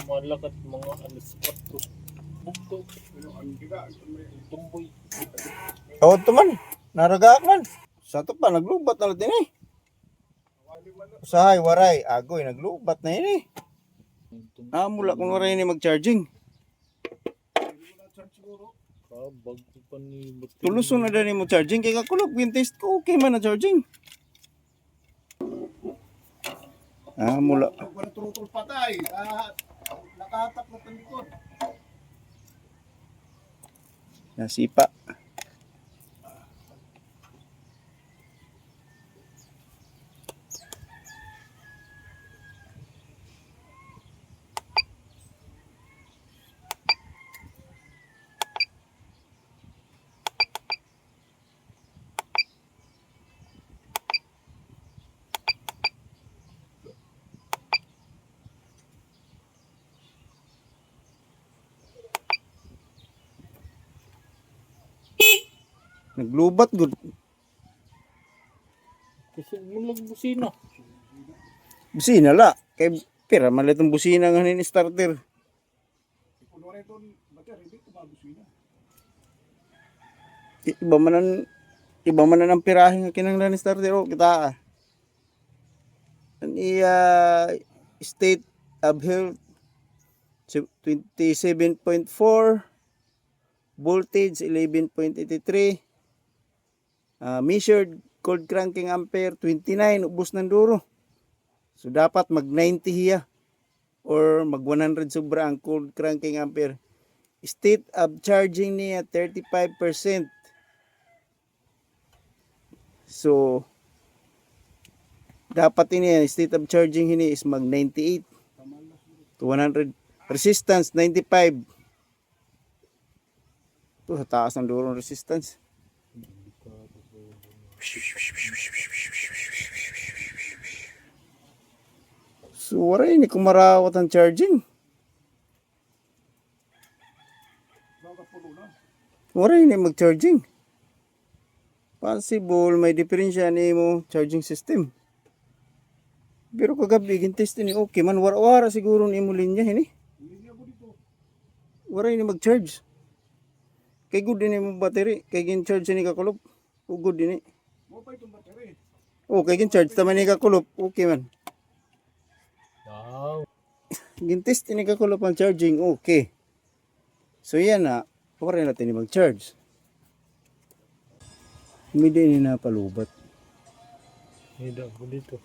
malakat mga alas 4. Bugto. Tumboy. Tawad to man. Naragaak man. Sa to pa, naglubat na natin eh. Usahay, waray. Agoy, naglubat na yun eh. Mula kung waray ni mag-charging. Bago pa ni baterya. Tuluson na din mo charging. Kaya kakulog, yung test ko, okay man na charging. Mula. Wala turutol patay. Nakahatak na talikod. Nasipa. Naglubat gud. Kasi mulag busina. Busina la. Kay pira malit ang busina nga ni starter. Kung wala ito, bater, hindi ko mabusina. Iba man ang pirahe nga kinanglan ni starter o kita. Ang state of health 27.4, voltage 11.83, measured cold cranking ampere 29, ubos ng duro. So dapat mag 90 hiya or mag 100 sobra ang cold cranking ampere. State of charging niya 35%. So dapat ini state of charging ini is mag 98 to 100. Resistance 95. Ito taas ng duro resistance. So wala ini kung marawat ang charging. Wala ini mag-charging. Possible may diferensya ni mo charging system. Pero kagabi gintest ni okay man wara siguro ni mo linya ini. Wara ini mag-charge. Kay good din mo battery, kay gin-charge ni kakulop. O good din. Mo pa itong battery. Oh, kay gin-charge taman ni kakulop, okay man. Wow. Gintest ni kakulop ang charging, okay. So yan na, wara natin ni mag-charge. Hindi ni napalubat. Hida ko dito.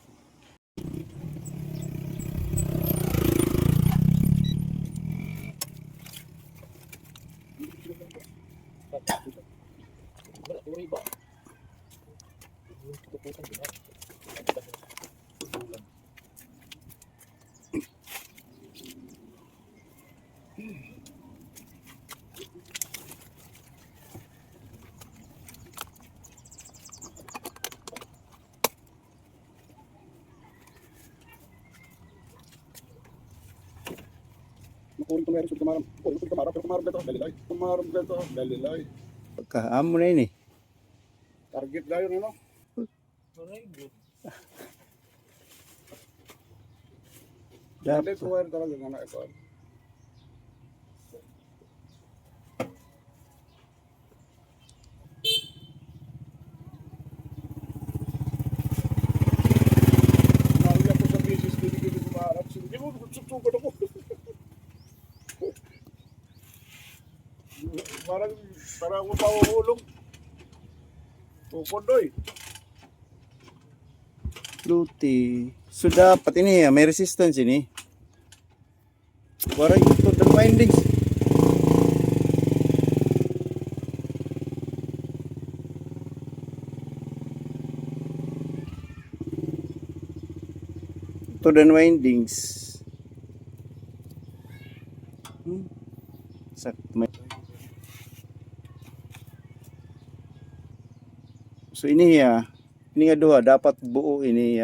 Makulit ko meron sa kamaram. Oh, yung kamaram, pero kamaram dito, dalilay. Kamaram dito, dalilay. Pagkaamo na yun eh. Target dayo na, no? Very good. Dapat ko wire talaga nga na ito. Nariyan ko sa business, hindi ko maharap. Hindi mo, susugan ako. Parang ako mauulong. Tukodoy. Luti. So dapat ini may resistance ini. Wara ito ng windings. Ito ng windings. Sakto. So ini nga duha dapat buo ini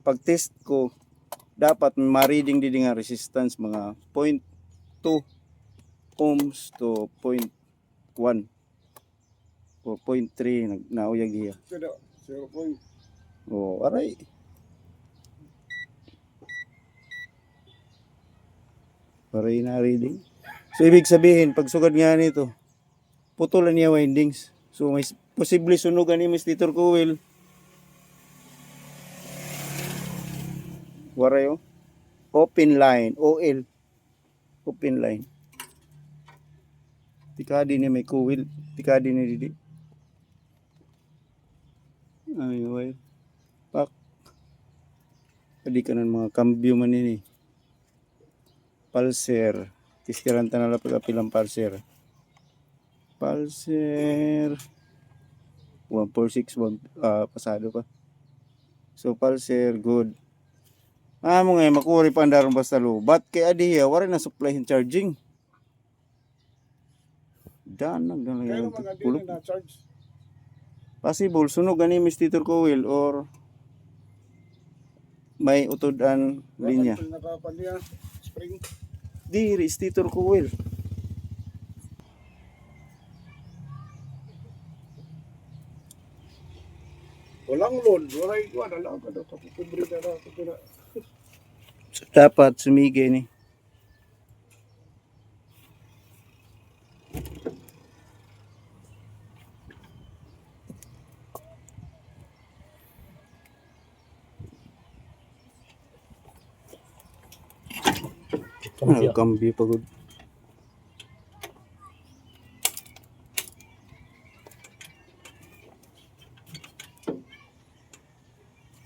pag-test ko dapat ma-reading din nga resistance mga 0.2 ohms to 0.1 o 0.3 nauyag iya. Kada 0. Oh, aray. Waray na reading. So ibig sabihin, pag sugad nga nito, putulan niya windings. So may posible sunugan ni Mr. Coil. Waray oh. Open line, OL. Open line. Tikadi ni may coil. Tikadi ni didi. Ay, wire. Pak. Pwede ka ng mga cambio man ini. Pulser. Tistiran ta na lang pag-apilang pulser. Pulser. 146 pasado pa. So pulser good. Mo nga makuri pa andaron basta lubat kay adi wala na supply and charging. Danag na Kaya lang naman nga kulog. din na charge. Possible sunog ani Mr. Coil or may utodan linya. Nakapalya, spring. Di Mr. Coil. Walang load. Waray ko. Alam ka daw. Kapukumbre na daw. So, dapat sumigay ni. Cambio. Cambio pagod.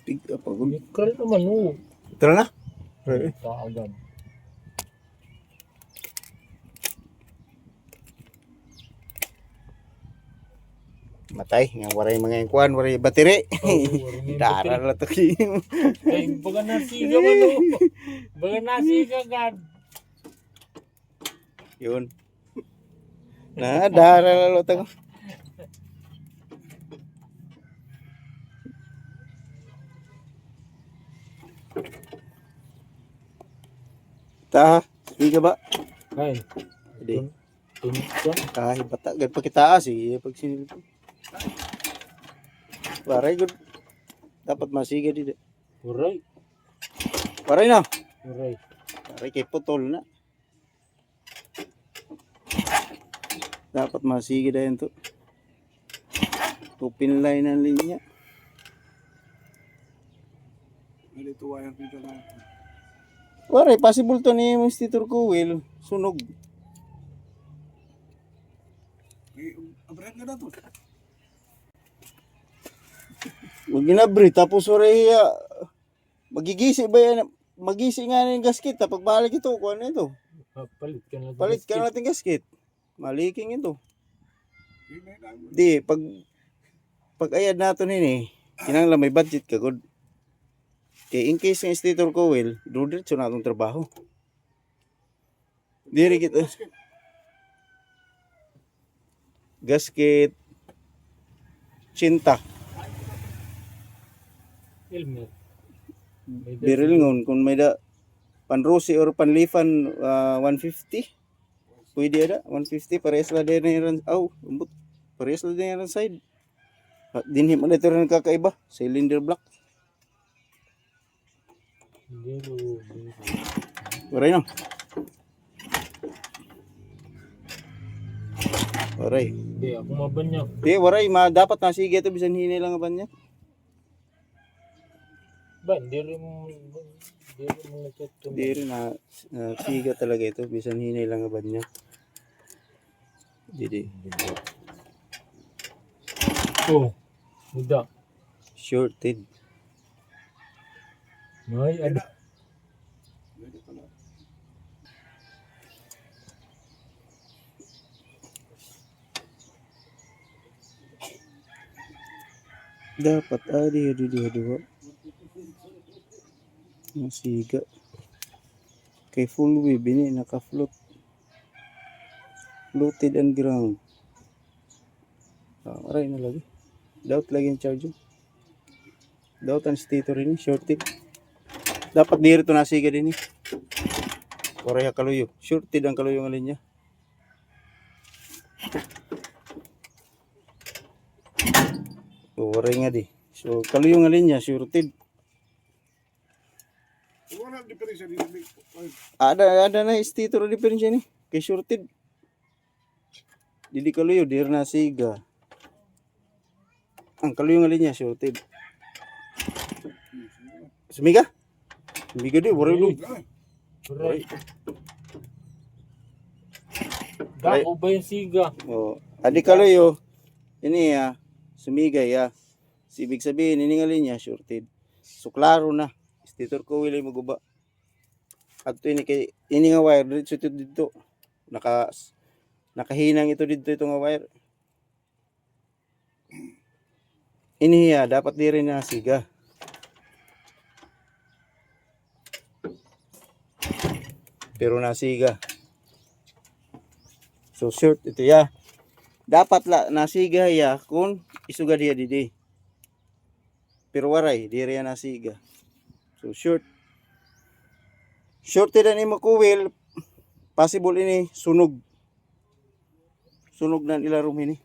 Tiga pagod. Mikral naman oh. Tara na. Right. Kaagad. Matay, nga waray mga kuan, waray bateri. Oh, Dara la to ki. Ay, baga nasiga man oh. Baga nasiga agad. Yun. Na dara la to. Ta, sige ba? Ay, Hindi. tunod ka. Kahit bata, gan pakitaas eh pag sinil. Waray good. Dapat masiga di. Uray. Waray na. Uray. Waray kay putol na. Dapat masiga dayon to. Open line ang linya. Nalito wayang dito na. Waray, possible to ni Mr. Coil. Sunog. Abret na to. Huwag ginabri. Tapos waray, magigisi ba yan? Magisi nga na yung gasket. Pag balik ito, kuha na ito. Palit ka na. Palit ka natin gasket. Maliking ito. Di, pag ayad nato nini, kinanglan may budget ka, good. Kaya in case ng Mr. Coil, dudiretso na itong trabaho. Diri kita. Gasket. Cinta. Helmet. Biril ngon kung may da panrusi or panlifan 150. Pwede ada 150 parehas la din ran umbot. Parehas la din ran side. Dinhi man ito rin kakaiba, cylinder block. Waray no. Waray. Hindi, ako mabanyak. Di, waray dapat nasige ito bisan hinay lang ba niya. Ba, hindi rin mo nagtutulog. Di rin siga talaga ito bisan hinay lang ba niya. Di. Oh, hindi. Shorted. May ano. Dapat adi dua. Masiga. Kay full wave ini naka-float. Floated and ground. Aray na lagi. Doubt lagi yung charging. Doubt ang stator ini shorted. Dapat dito nasiga din eh. Korea kaluyo. Shorted ang kaluyo ng linya. Korea nga di. So kaluyo ng linya shorted. Wala diferensya din. Ada na stator diferensya ni. Kay shorted. Didi kaluyo dir na siga. Ang kaluyo nga linya shorted. Sumiga? Sumiga di, waray do. Right. Dako ba yung siga? Oh, adi kaluyo. Ini ya, sumiga ya. Ibig sabihin ini nga linya shorted. So klaro na. Stator ko wili maguba. At ini kay ini nga wire diretso dito. Nakahinang ito dito itong wire. Ini ya dapat di rin na siga. Pero nasiga. So short ito ya. Dapat nasiga ya kung isuga dia didi. Pero waray di rin nasiga. So short. Short din imo kuwil, possible ini sunog. Sunog na ilarom ini.